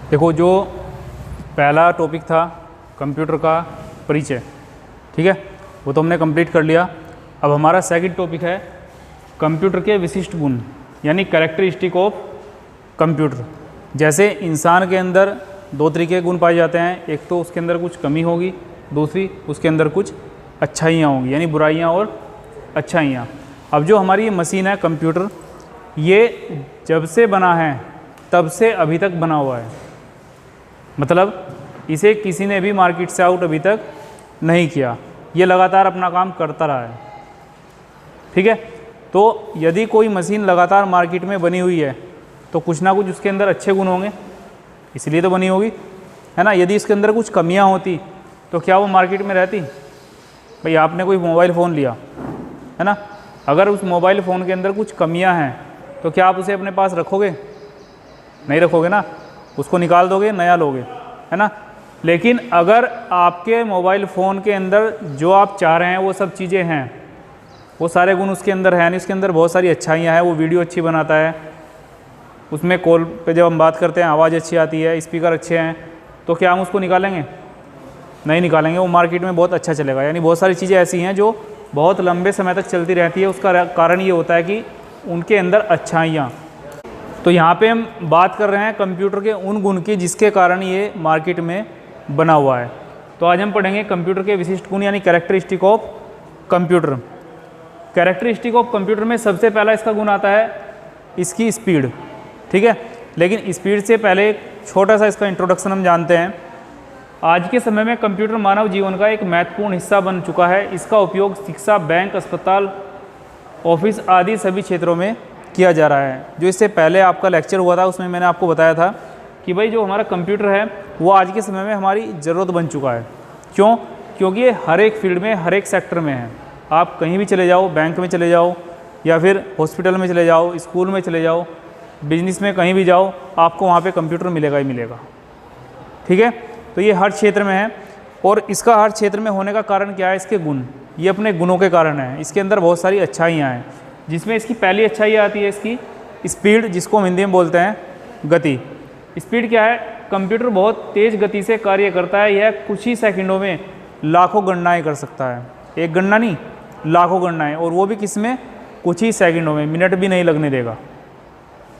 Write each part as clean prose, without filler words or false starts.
देखो, जो पहला टॉपिक था कंप्यूटर का परिचय, ठीक है, वो तो हमने कंप्लीट कर लिया। अब हमारा सेकंड टॉपिक है कंप्यूटर के विशिष्ट गुण, यानी कैरेक्टरिस्टिक ऑफ कंप्यूटर। जैसे इंसान के अंदर दो तरीके के गुण पाए जाते हैं, एक तो उसके अंदर कुछ कमी होगी, दूसरी उसके अंदर कुछ अच्छाइयाँ होंगी, यानी बुराइयाँ और अच्छाइयाँ। अब जो हमारी ये मशीन है कंप्यूटर, ये जब से बना है तब से अभी तक बना हुआ है, मतलब इसे किसी ने भी मार्केट से आउट अभी तक नहीं किया, ये लगातार अपना काम करता रहा है, ठीक है। तो यदि कोई मशीन लगातार मार्केट में बनी हुई है तो कुछ ना कुछ उसके अंदर अच्छे गुण होंगे, इसलिए तो बनी होगी, है ना। यदि इसके अंदर कुछ कमियां होती तो क्या वो मार्केट में रहती? भाई आपने कोई मोबाइल फ़ोन लिया, है ना, अगर उस मोबाइल फ़ोन के अंदर कुछ कमियां हैं तो क्या आप उसे अपने पास रखोगे? नहीं रखोगे ना, उसको निकाल दोगे, नया लोगे, है ना। लेकिन अगर आपके मोबाइल फ़ोन के अंदर जो आप चाह रहे हैं वो सब चीज़ें हैं, वो सारे गुण उसके अंदर हैं, यानी उसके अंदर बहुत सारी अच्छाइयाँ हैं, वो वीडियो अच्छी बनाता है, उसमें कॉल पे जब हम बात करते हैं आवाज़ अच्छी आती है, स्पीकर अच्छे हैं, तो क्या हम उसको निकालेंगे? नहीं निकालेंगे, वो मार्केट में बहुत अच्छा चलेगा। यानी बहुत सारी चीज़ें ऐसी हैं जो बहुत लंबे समय तक चलती रहती है, उसका कारण ये होता है कि उनके अंदर अच्छाइयाँ। तो यहाँ पे हम बात कर रहे हैं कंप्यूटर के उन गुण की जिसके कारण ये मार्केट में बना हुआ है। तो आज हम पढ़ेंगे कंप्यूटर के विशिष्ट गुण, यानी characteristic of computer. Characteristic of computer में सबसे पहला इसका गुण आता है इसकी स्पीड, ठीक है। लेकिन स्पीड से पहले एक छोटा सा इसका इंट्रोडक्शन हम जानते हैं। आज के समय में कंप्यूटर मानव जीवन का एक महत्वपूर्ण हिस्सा बन चुका है। इसका उपयोग शिक्षा, बैंक, अस्पताल, ऑफिस आदि सभी क्षेत्रों में किया जा रहा है। जो इससे पहले आपका लेक्चर हुआ था उसमें मैंने आपको बताया था कि भाई जो हमारा कंप्यूटर है वो आज के समय में हमारी ज़रूरत बन चुका है। क्यों? क्योंकि ये हर एक फील्ड में, हर एक सेक्टर में है। आप कहीं भी चले जाओ, बैंक में चले जाओ या फिर हॉस्पिटल में चले जाओ, स्कूल में चले जाओ, बिजनेस में कहीं भी जाओ, आपको वहाँ पे कंप्यूटर मिलेगा ही मिलेगा, ठीक है। तो ये हर क्षेत्र में है, और इसका हर क्षेत्र में होने का कारण क्या है? इसके गुण, ये अपने गुणों के कारण है। इसके अंदर बहुत सारी अच्छाइयाँ हैं, जिसमें इसकी पहली अच्छाई आती है इसकी स्पीड, जिसको हम हिंदी में बोलते हैं गति। स्पीड क्या है? कंप्यूटर बहुत तेज़ गति से कार्य करता है। यह कुछ ही सेकंडों में लाखों गणनाएँ कर सकता है, एक गणना नहीं, लाखों गणनाएँ, और वो भी किस में? कुछ ही सेकंडों में, मिनट भी नहीं लगने देगा,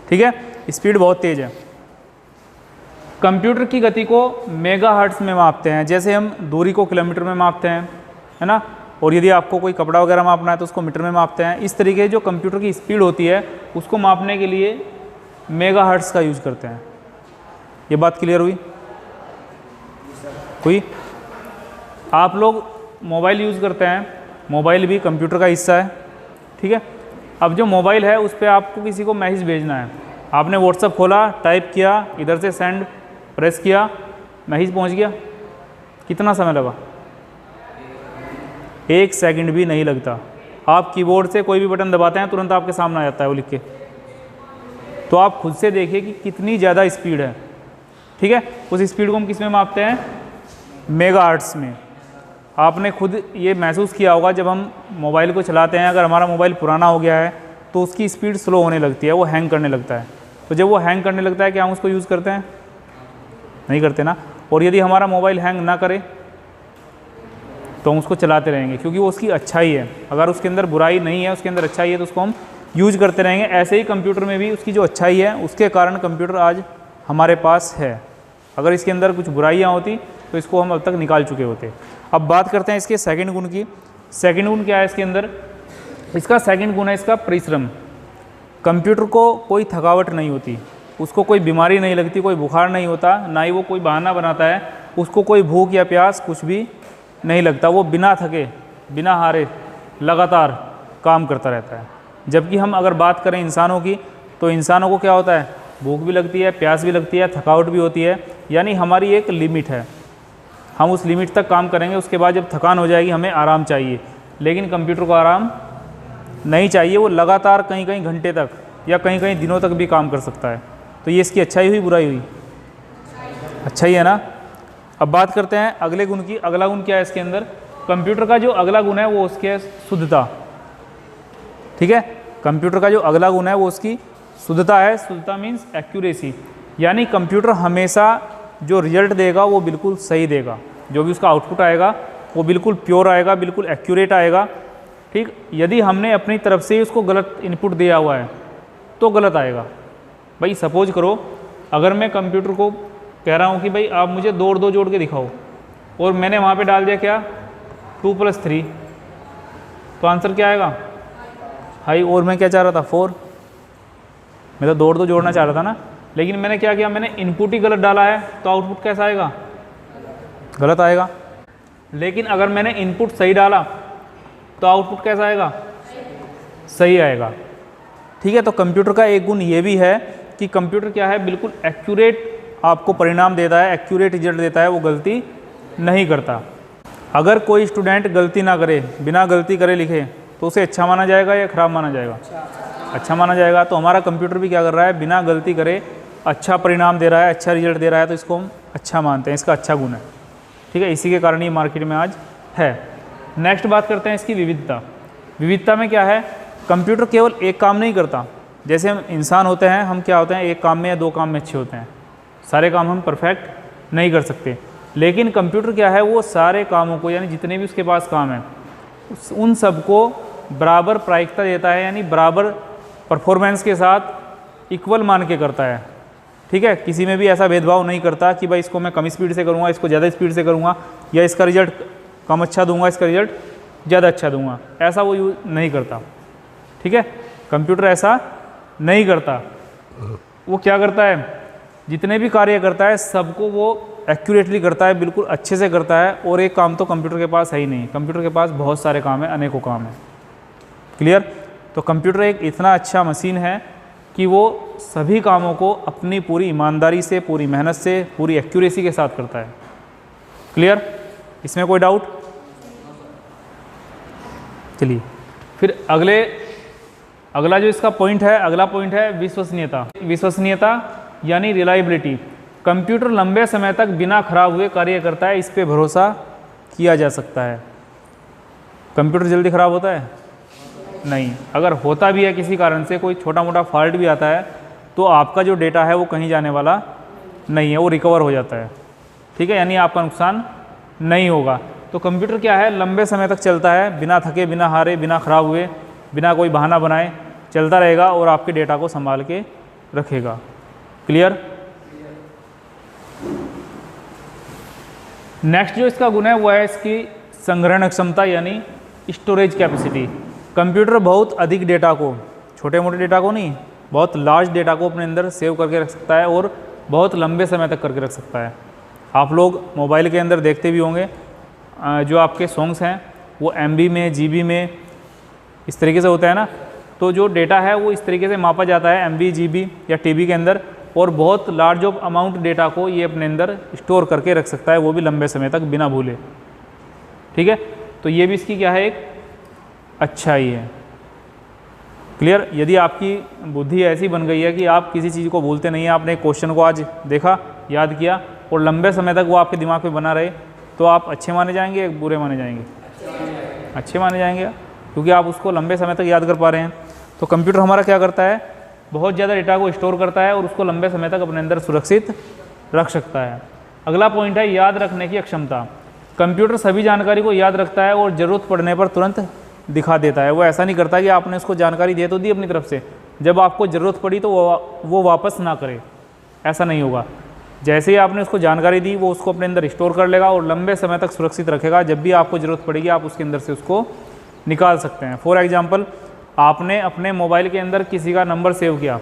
ठीक है। स्पीड बहुत तेज़ है। कंप्यूटर की गति को मेगाहर्ट्ज़ में मापते हैं, जैसे हम दूरी को किलोमीटर में मापते हैं, है ना, और यदि आपको कोई कपड़ा वगैरह मापना है तो उसको मीटर में मापते हैं। इस तरीके जो कंप्यूटर की स्पीड होती है उसको मापने के लिए मेगाहर्ट्ज़ का यूज़ करते हैं। ये बात क्लियर हुई? आप लोग मोबाइल यूज़ करते हैं, मोबाइल भी कंप्यूटर का हिस्सा है, ठीक है। अब जो मोबाइल है उस पर आपको किसी को मैसेज भेजना है, आपने व्हाट्सअप खोला, टाइप किया, इधर से सेंड प्रेस किया, मैसेज पहुंच गया। कितना समय लगा? 1 सेकंड भी नहीं लगता। आप कीबोर्ड से कोई भी बटन दबाते हैं तुरंत आपके सामने आ जाता है वो लिख के। तो आप खुद से देखिए कि कितनी ज़्यादा स्पीड है, ठीक है। उस स्पीड को हम किस में मापते हैं? मेगाहर्ट्ज़ में। आपने खुद ये महसूस किया होगा, जब हम मोबाइल को चलाते हैं, अगर हमारा मोबाइल पुराना हो गया है तो उसकी स्पीड स्लो होने लगती है, वो हैंग करने लगता है। तो जब वो हैंग करने लगता है क्या हम उसको यूज़ करते हैं? नहीं करते ना। और यदि हमारा मोबाइल हैंग ना करे तो हम उसको चलाते रहेंगे, क्योंकि वो उसकी अच्छाई है। अगर उसके अंदर बुराई नहीं है, उसके अंदर अच्छाई है, तो उसको हम यूज़ करते रहेंगे। ऐसे ही कंप्यूटर में भी उसकी जो अच्छाई है उसके कारण कंप्यूटर आज हमारे पास है। अगर इसके अंदर कुछ बुराइयाँ होती तो इसको हम अब तक निकाल चुके होते। अब बात करते हैं इसके सेकंड गुण की। सेकंड गुण क्या है इसके अंदर? इसका सेकंड गुण है इसका परिश्रम। कंप्यूटर को कोई थकावट नहीं होती, उसको कोई बीमारी नहीं लगती, कोई बुखार नहीं होता, ना ही वो कोई बहाना बनाता है, उसको कोई भूख या प्यास कुछ भी नहीं लगता। वो बिना थके, बिना हारे लगातार काम करता रहता है। जबकि हम अगर बात करें इंसानों की, तो इंसानों को क्या होता है? भूख भी लगती है, प्यास भी लगती है, थकावट भी होती है। यानी हमारी एक लिमिट है, हम उस लिमिट तक काम करेंगे, उसके बाद जब थकान हो जाएगी हमें आराम चाहिए। लेकिन कंप्यूटर को आराम नहीं चाहिए, वो लगातार कहीं कहीं घंटे तक या कहीं कहीं दिनों तक भी काम कर सकता है। तो ये इसकी अच्छाई हुई, बुराई हुई? अच्छाई है ना। अब बात करते हैं अगले गुण की। अगला गुण क्या है इसके अंदर? कंप्यूटर का जो अगला गुण है वो उसकी है शुद्धता, ठीक है। कंप्यूटर का जो अगला गुण है वो उसकी शुद्धता है। शुद्धता मीन्स एक्यूरेसी। यानी कंप्यूटर हमेशा जो रिजल्ट देगा वो बिल्कुल सही देगा, जो भी उसका आउटपुट आएगा वो बिल्कुल प्योर आएगा, बिल्कुल एक्यूरेट आएगा। ठीक, यदि हमने अपनी तरफ से उसको गलत इनपुट दिया हुआ है तो गलत आएगा। भाई सपोज करो अगर मैं कंप्यूटर को कह रहा हूँ कि भाई आप मुझे 2 और 2 जोड़ के दिखाओ, और मैंने वहाँ पे डाल दिया क्या 2 + 3, तो आंसर क्या आएगा हाई। और मैं क्या चाह रहा था 4, मैं तो 2 और 2 जोड़ना चाह रहा था ना, लेकिन मैंने क्या किया, मैंने इनपुट ही गलत डाला है तो आउटपुट कैसा आएगा, गलत आएगा। लेकिन अगर मैंने इनपुट सही डाला तो आउटपुट कैसा आएगा, सही आएगा। ठीक है, तो कंप्यूटर का एक गुण ये भी है कि कंप्यूटर क्या है, बिल्कुल एक्यूरेट आपको परिणाम देता है, एक्यूरेट रिजल्ट देता है, वो गलती नहीं करता। अगर कोई स्टूडेंट गलती ना करे, बिना गलती करे लिखे, तो उसे अच्छा माना जाएगा या खराब माना जाएगा, अच्छा माना जाएगा। तो हमारा कंप्यूटर भी क्या कर रहा है, बिना गलती करे अच्छा परिणाम दे रहा है, अच्छा रिजल्ट दे रहा है, तो इसको हम अच्छा मानते हैं, इसका अच्छा गुण है। ठीक है, इसी के कारण ये मार्केट में आज है। नेक्स्ट बात करते हैं इसकी विविधता। विविधता में क्या है, कंप्यूटर केवल एक काम नहीं करता। जैसे हम इंसान होते हैं, हम क्या होते हैं, एक काम में या 2 काम में अच्छे होते हैं, सारे काम हम परफेक्ट नहीं कर सकते। लेकिन कंप्यूटर क्या है, वो सारे कामों को, यानी जितने भी उसके पास काम हैं उन सबको बराबर प्रायिकता देता है, यानी बराबर परफॉर्मेंस के साथ इक्वल मान के करता है। ठीक है, किसी में भी ऐसा भेदभाव नहीं करता कि भाई इसको मैं कम स्पीड से करूँगा, इसको ज़्यादा स्पीड से करूँगा, या इसका रिजल्ट कम अच्छा दूंगा, इसका रिजल्ट ज़्यादा अच्छा दूंगा, ऐसा वो यूज नहीं करता। ठीक है, कंप्यूटर ऐसा नहीं करता। वो क्या करता है, जितने भी कार्य करता है सबको वो एक्यूरेटली करता है, बिल्कुल अच्छे से करता है। और एक काम तो कंप्यूटर के पास है ही नहीं, कंप्यूटर के पास बहुत सारे काम हैं, अनेकों काम हैं। क्लियर। तो कंप्यूटर एक इतना अच्छा मशीन है कि वो सभी कामों को अपनी पूरी ईमानदारी से, पूरी मेहनत से, पूरी एक्यूरेसी के साथ करता है। क्लियर, इसमें कोई डाउट। चलिए फिर अगला जो इसका पॉइंट है, अगला पॉइंट है विश्वसनीयता। विश्वसनीयता यानी रिलायबिलिटी। कंप्यूटर लंबे समय तक बिना खराब हुए कार्य करता है, इस पे भरोसा किया जा सकता है। कंप्यूटर जल्दी ख़राब होता है? नहीं। अगर होता भी है किसी कारण से, कोई छोटा मोटा फॉल्ट भी आता है, तो आपका जो डेटा है वो कहीं जाने वाला नहीं है, वो रिकवर हो जाता है। ठीक है, यानी आपका नुकसान नहीं होगा। तो कंप्यूटर क्या है, लंबे समय तक चलता है, बिना थके, बिना हारे, बिना ख़राब हुए, बिना कोई बहाना बनाए चलता रहेगा और आपके डेटा को संभाल के रखेगा। क्लियर। नेक्स्ट जो इसका गुण है वो है इसकी संग्रहण क्षमता यानी स्टोरेज कैपेसिटी। कंप्यूटर बहुत अधिक डेटा को, छोटे मोटे डेटा को नहीं, बहुत लार्ज डेटा को अपने अंदर सेव करके रख सकता है और बहुत लंबे समय तक करके रख सकता है। आप लोग मोबाइल के अंदर देखते भी होंगे, जो आपके सॉन्ग्स हैं वो MB में, GB में इस तरीके से होता है ना। तो जो डेटा है वो इस तरीके से मापा जाता है MB, GB या TB के अंदर, और बहुत लार्ज ऑफ अमाउंट डेटा को ये अपने अंदर स्टोर करके रख सकता है, वो भी लंबे समय तक बिना भूले। ठीक है, तो ये भी इसकी क्या है, एक अच्छाई है। क्लियर। यदि आपकी बुद्धि ऐसी बन गई है कि आप किसी चीज़ को भूलते नहीं हैं, आपने एक क्वेश्चन को आज देखा, याद किया और लंबे समय तक वो आपके दिमाग में बना रहे, तो आप अच्छे माने जाएंगे या बुरे माने जाएंगे? अच्छे माने जाएंगे, क्योंकि आप उसको लंबे समय तक याद कर पा रहे हैं। तो कंप्यूटर हमारा क्या करता है, बहुत ज़्यादा डेटा को स्टोर करता है और उसको लंबे समय तक अपने अंदर सुरक्षित रख सकता है। अगला पॉइंट है याद रखने की अक्षमता। कंप्यूटर सभी जानकारी को याद रखता है और ज़रूरत पड़ने पर तुरंत दिखा देता है। वो ऐसा नहीं करता कि आपने उसको जानकारी दे तो दी अपनी तरफ से, जब आपको ज़रूरत पड़ी तो वो वापस ना करे, ऐसा नहीं होगा। जैसे ही आपने उसको जानकारी दी, वो उसको अपने अंदर स्टोर कर लेगा और लंबे समय तक सुरक्षित रखेगा। जब भी आपको ज़रूरत पड़ेगी आप उसके अंदर से उसको निकाल सकते हैं। फॉर एग्जांपल, आपने अपने मोबाइल के अंदर किसी का नंबर सेव किया,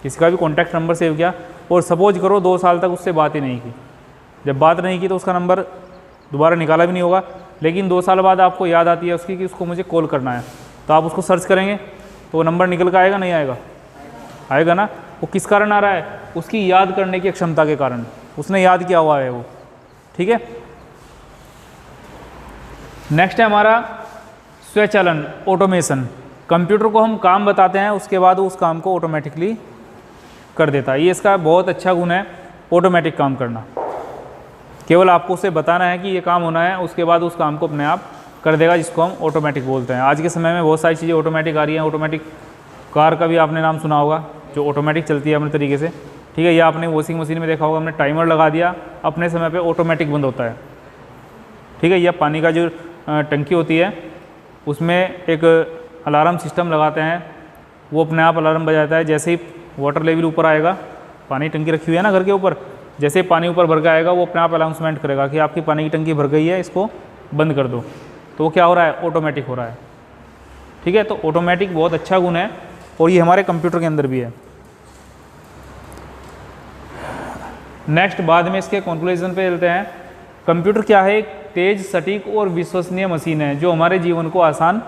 किसी का भी कॉन्टैक्ट नंबर सेव किया, और सपोज करो 2 साल तक उससे बात ही नहीं की। जब बात नहीं की तो उसका नंबर दोबारा निकाला भी नहीं होगा, लेकिन 2 साल बाद आपको याद आती है उसकी कि उसको मुझे कॉल करना है, तो आप उसको सर्च करेंगे तो वो नंबर निकल कर आएगा, नहीं आएगा? आएगा ना। वो किस कारण आ रहा है, उसकी याद करने की क्षमता के कारण, उसने याद किया हुआ है वो। ठीक है। नेक्स्ट है हमारा स्वचालन, ऑटोमेशन। कंप्यूटर को हम काम बताते हैं, उसके बाद वो उस काम को ऑटोमेटिकली कर देता है। ये इसका बहुत अच्छा गुण है, ऑटोमेटिक काम करना। केवल आपको उसे बताना है कि ये काम होना है, उसके बाद उस काम को अपने आप कर देगा, जिसको हम ऑटोमेटिक बोलते हैं। आज के समय में बहुत सारी चीज़ें ऑटोमेटिक आ रही हैं। ऑटोमेटिक कार का भी आपने नाम सुना होगा, जो ऑटोमेटिक चलती है अपने तरीके से। ठीक है। या आपने वॉशिंग मशीन में देखा होगा, हमने टाइमर लगा दिया, अपने समय पे ऑटोमेटिक बंद होता है, ठीक है। या पानी का जो टंकी होती है उसमें एक अलार्म सिस्टम लगाते हैं, वो अपने आप अलार्म बजाता है। जैसे ही वाटर लेवल ऊपर आएगा, पानी टंकी रखी हुई है ना घर के ऊपर, जैसे ही पानी ऊपर भर के आएगा वो अपने आप अनाउंसमेंट करेगा कि आपकी पानी की टंकी भर गई है, इसको बंद कर दो। तो वो क्या हो रहा है, ऑटोमेटिक हो रहा है, ठीक है। तो ऑटोमेटिक बहुत अच्छा गुण है और ये हमारे कंप्यूटर के अंदर भी है। नेक्स्ट बाद में इसके कंक्लूजन पे चलते हैं। कंप्यूटर क्या है, एक तेज, सटीक और विश्वसनीय मशीन है जो हमारे जीवन को आसान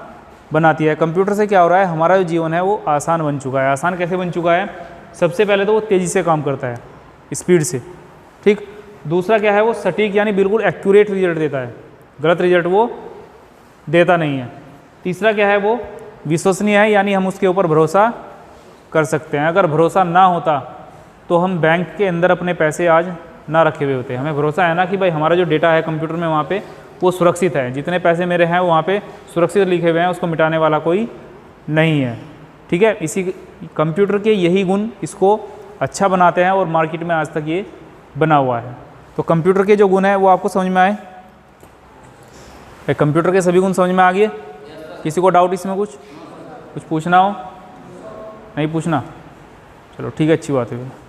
बनाती है। कंप्यूटर से क्या हो रहा है, हमारा जो जीवन है वो आसान बन चुका है। आसान कैसे बन चुका है, सबसे पहले तो वो तेज़ी से काम करता है, स्पीड से, ठीक। दूसरा क्या है, वो सटीक यानी बिल्कुल एक्यूरेट रिजल्ट देता है, गलत रिजल्ट वो देता नहीं है। तीसरा क्या है, वो विश्वसनीय है, यानी हम उसके ऊपर भरोसा कर सकते हैं। अगर भरोसा ना होता तो हम बैंक के अंदर अपने पैसे आज ना रखे हुए होते। हमें भरोसा है ना कि भाई हमारा जो डेटा है कंप्यूटर में वहाँ पे वो सुरक्षित है, जितने पैसे मेरे हैं वहाँ पे सुरक्षित लिखे हुए हैं, उसको मिटाने वाला कोई नहीं है, ठीक है। इसी कंप्यूटर के यही गुण इसको अच्छा बनाते हैं और मार्केट में आज तक ये बना हुआ है। तो कंप्यूटर के जो गुण हैं वो आपको समझ में आए, कंप्यूटर के सभी गुण समझ में आ गए। किसी को डाउट इसमें, कुछ पूछना हो, नहीं पूछना, चलो ठीक है, अच्छी बात है।